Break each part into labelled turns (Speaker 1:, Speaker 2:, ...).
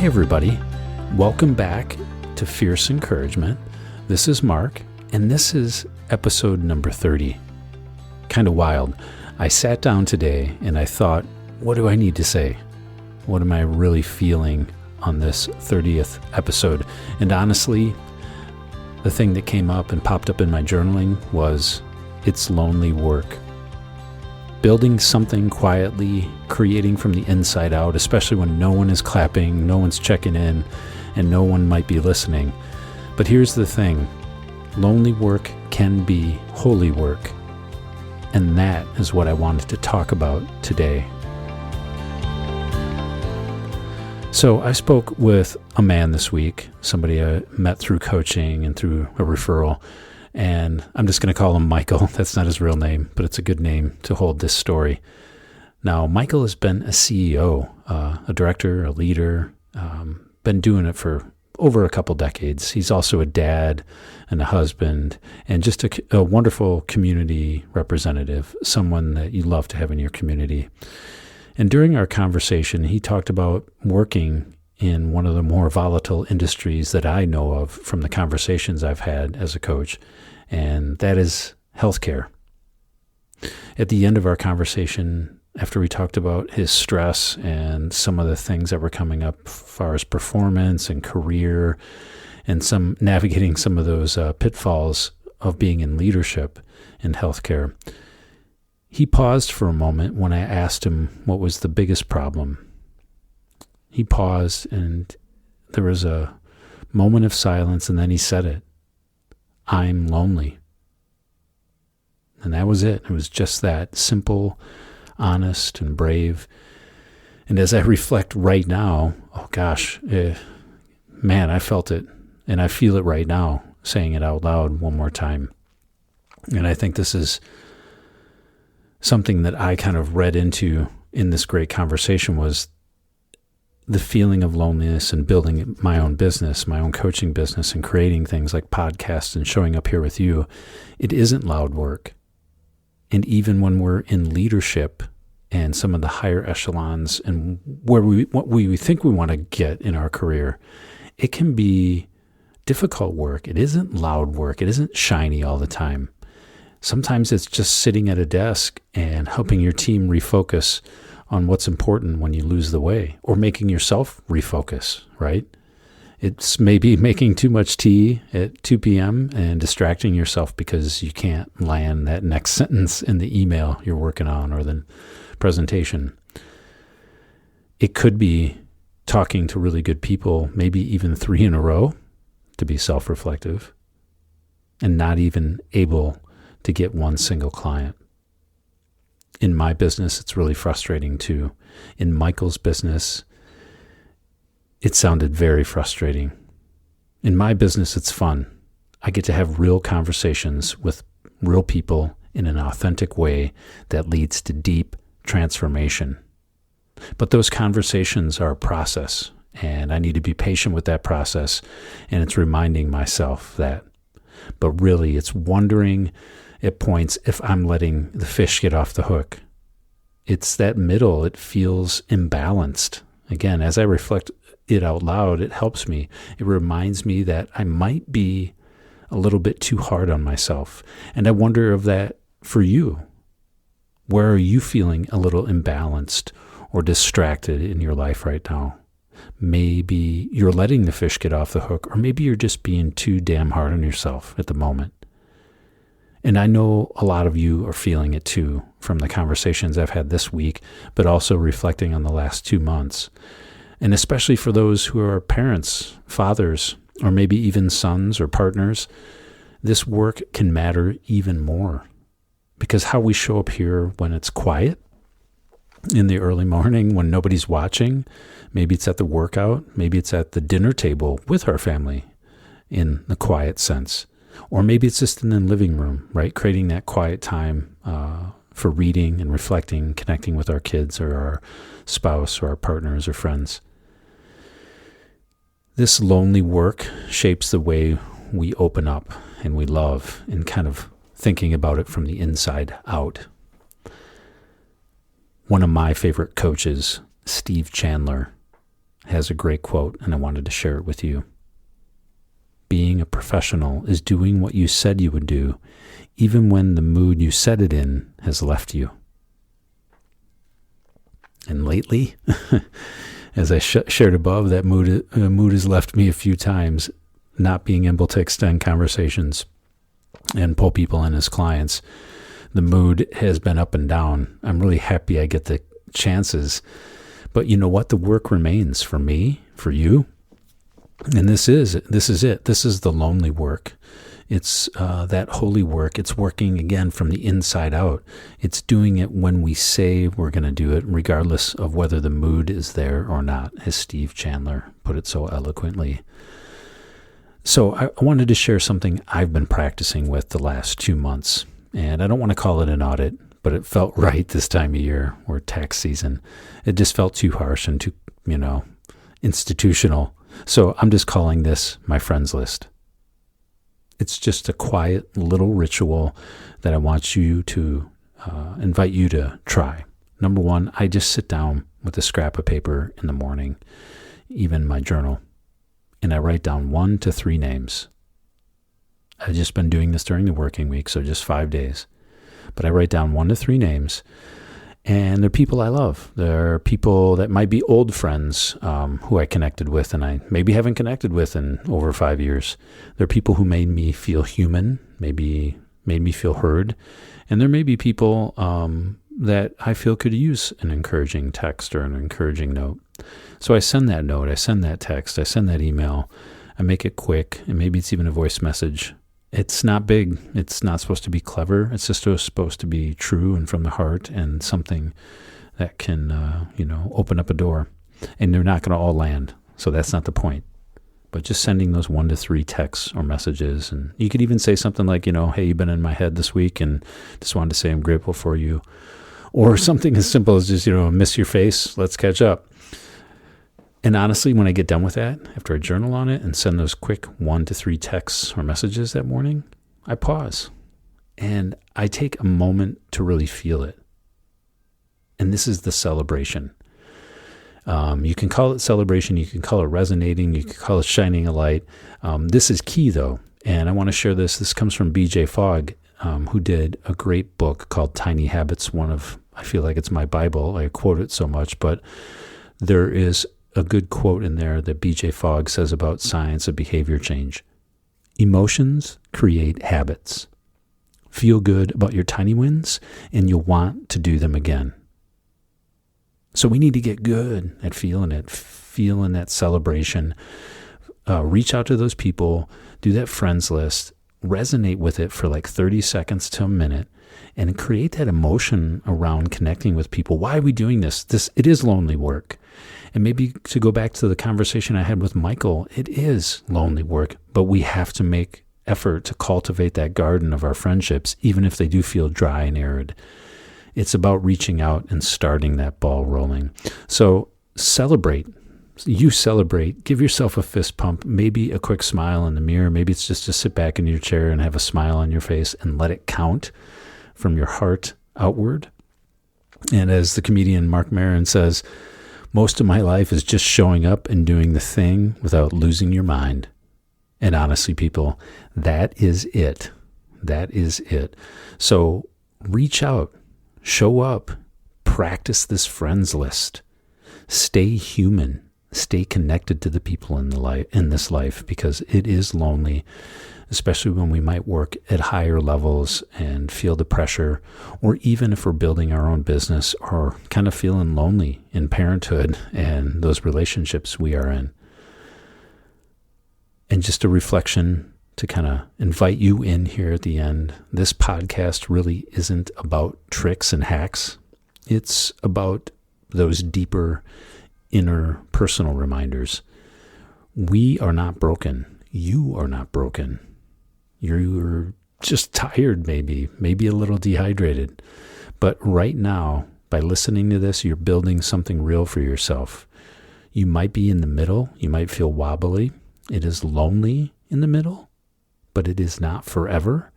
Speaker 1: Hey everybody, welcome back to Fierce Encouragement. This is Mark, and this is episode number 30. Kind of wild. I sat down today and I thought, what do I need to say? What am I really feeling on this 30th episode? And honestly, the thing that came up and popped up in my journaling was, it's lonely work. Building something quietly, creating from the inside out, especially when no one is clapping, no one's checking in, and no one might be listening. But here's the thing, lonely work can be holy work. And that is what I wanted to talk about today. So I spoke with a man this week, somebody I met through coaching and through a referral. And I'm just going to call him Michael. That's not his real name, but it's a good name to hold this story. Now, Michael has been a CEO, a director, a leader, been doing it for over a couple decades. He's also a dad and a husband and just a wonderful community representative, someone that you love to have in your community. And during our conversation, he talked about working in one of the more volatile industries that I know of from the conversations I've had as a coach, and that is healthcare. At the end of our conversation, after we talked about his stress and some of the things that were coming up as far as performance and career and some navigating some of those pitfalls of being in leadership in healthcare, he paused for a moment when I asked him what was the biggest problem. He paused and there was a moment of silence, and then he said it. I'm lonely. And that was it. It was just that simple, honest, and brave. And as I reflect right now, oh gosh, man, I felt it. And I feel it right now, saying it out loud one more time. And I think this is something that I kind of read into in this great conversation was the feeling of loneliness and building my own business, my own coaching business, and creating things like podcasts and showing up here with you. It isn't loud work. And even when we're in leadership and some of the higher echelons and what we think we want to get in our career, it can be difficult work. It isn't loud work. It isn't shiny all the time. Sometimes it's just sitting at a desk and helping your team refocus on what's important when you lose the way, or making yourself refocus, right? It's maybe making too much tea at 2 p.m. and distracting yourself because you can't land that next sentence in the email you're working on or the presentation. It could be talking to really good people, maybe even 3 in a row, to be self-reflective, and not even able to get one single client. In my business, it's really frustrating too. In Michael's business, it sounded very frustrating. In my business, it's fun. I get to have real conversations with real people in an authentic way that leads to deep transformation. But those conversations are a process, and I need to be patient with that process, and it's reminding myself that. But really, it's wondering at points if I'm letting the fish get off the hook. It's that middle. It feels imbalanced. Again, as I reflect it out loud, it helps me. It reminds me that I might be a little bit too hard on myself. And I wonder of that for you. Where are you feeling a little imbalanced or distracted in your life right now? Maybe you're letting the fish get off the hook, or maybe you're just being too damn hard on yourself at the moment. And I know a lot of you are feeling it too from the conversations I've had this week, but also reflecting on the last 2 months. And especially for those who are parents, fathers, or maybe even sons or partners, this work can matter even more. Because how we show up here when it's quiet, in the early morning when nobody's watching, maybe it's at the workout, maybe it's at the dinner table with our family in the quiet sense. Or maybe it's just in the living room, right? Creating that quiet time for reading and reflecting, connecting with our kids or our spouse or our partners or friends. This lonely work shapes the way we open up and we love, and kind of thinking about it from the inside out. One of my favorite coaches, Steve Chandler, has a great quote, and I wanted to share it with you. Being a professional is doing what you said you would do, even when the mood you said it in has left you. And lately, as I shared above, that mood has left me a few times, not being able to extend conversations and pull people in as clients. The mood has been up and down. I'm really happy I get the chances. But you know what? The work remains for me, for you. And this is it. This is the lonely work. It's that holy work. It's working, again, from the inside out. It's doing it when we say we're going to do it, regardless of whether the mood is there or not, as Steve Chandler put it so eloquently. So I wanted to share something I've been practicing with the last 2 months. And I don't want to call it an audit, but it felt right this time of year, or tax season. It just felt too harsh and too, institutional. So I'm just calling this my friends list. It's just a quiet little ritual that I want you to invite you to try. Number one, I just sit down with a scrap of paper in the morning, even my journal, and I write down 1 to 3 names. I've just been doing this during the working week, so just 5 days. But I write down 1 to 3 names, and they're people I love. They're people that might be old friends who I connected with and I maybe haven't connected with in over 5 years. They're people who made me feel human, maybe made me feel heard. And there may be people that I feel could use an encouraging text or an encouraging note. So I send that note, I send that text, I send that email. I make it quick, and maybe it's even a voice message. It's not big. It's not supposed to be clever. It's just supposed to be true and from the heart, and something that can, open up a door. And they're not going to all land. So that's not the point. But just sending those 1 to 3 texts or messages. And you could even say something like, hey, you've been in my head this week and just wanted to say I'm grateful for you. Or something as simple as just, miss your face. Let's catch up. And honestly, when I get done with that, after I journal on it and send those quick 1 to 3 texts or messages that morning, I pause and I take a moment to really feel it. And this is the celebration. You can call it celebration. You can call it resonating. You can call it shining a light. This is key, though. And I want to share this. This comes from B.J. Fogg, who did a great book called Tiny Habits. I feel like it's my Bible. I quote it so much, but there is a good quote in there that B.J. Fogg says about science of behavior change. Emotions create habits. Feel good about your tiny wins, and you'll want to do them again. So we need to get good at feeling it, feeling that celebration. Reach out to those people, do that friends list, resonate with it for like 30 seconds to a minute, and create that emotion around connecting with people. Why are we doing this? It is lonely work. And maybe to go back to the conversation I had with Michael, it is lonely work, but we have to make effort to cultivate that garden of our friendships, even if they do feel dry and arid. It's about reaching out and starting that ball rolling. So celebrate. You celebrate. Give yourself a fist pump, maybe a quick smile in the mirror. Maybe it's just to sit back in your chair and have a smile on your face and let it count from your heart outward. And as the comedian Mark Maron says, most of my life is just showing up and doing the thing without losing your mind. And honestly, people, that is it. That is it. So reach out, show up, practice this friends list. Stay human. Stay connected to the people in this life, because it is lonely, especially when we might work at higher levels and feel the pressure, or even if we're building our own business or kind of feeling lonely in parenthood and those relationships we are in. And just a reflection to kind of invite you in here at the end. This podcast really isn't about tricks and hacks. It's about those deeper inner personal reminders. We are not broken. You are not broken. You're just tired, maybe a little dehydrated. But right now, by listening to this, you're building something real for yourself. You might be in the middle. You might feel wobbly. It is lonely in the middle, but it is not forever.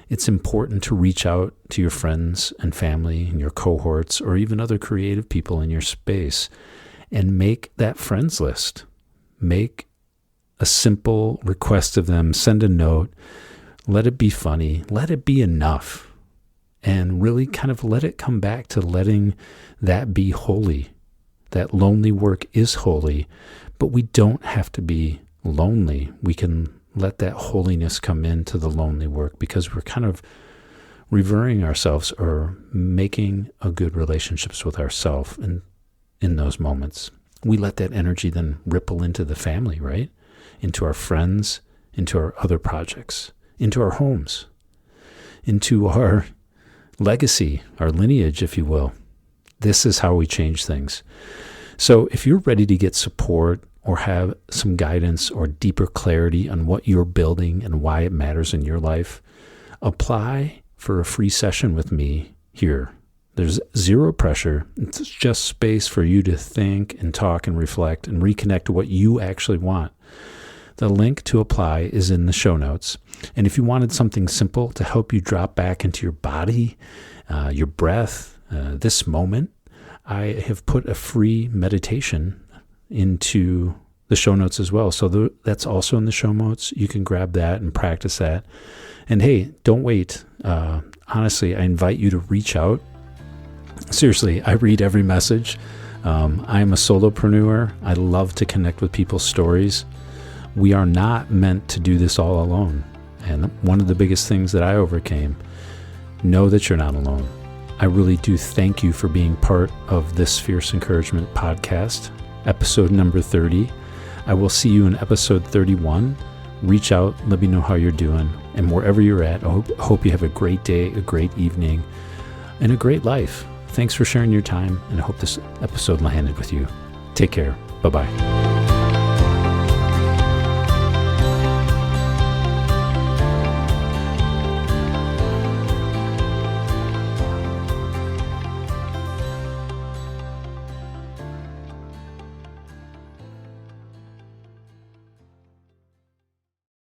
Speaker 1: It's important to reach out to your friends and family and your cohorts, or even other creative people in your space, and make that friends list. Make a simple request of them, send a note, let it be funny, let it be enough, and really kind of let it come back to letting that be holy. That lonely work is holy, but we don't have to be lonely. We can let that holiness come into the lonely work because we're kind of revering ourselves or making a good relationships with ourselves in those moments. We let that energy then ripple into the family, right? Into our friends, into our other projects, into our homes, into our legacy, our lineage, if you will. This is how we change things. So if you're ready to get support or have some guidance or deeper clarity on what you're building and why it matters in your life, apply for a free session with me here. There's zero pressure. It's just space for you to think and talk and reflect and reconnect to what you actually want. The link to apply is in the show notes. And if you wanted something simple to help you drop back into your body, your breath, this moment, I have put a free meditation into the show notes as well. So that's also in the show notes. You can grab that and practice that. And hey, don't wait. Honestly, I invite you to reach out. Seriously, I read every message. I'm a solopreneur. I love to connect with people's stories. We are not meant to do this all alone. And one of the biggest things that I overcame, know that you're not alone. I really do thank you for being part of this Fierce Encouragement podcast, episode number 30. I will see you in episode 31. Reach out, let me know how you're doing. And wherever you're at, I hope you have a great day, a great evening, and a great life. Thanks for sharing your time, and I hope this episode landed with you. Take care. Bye-bye.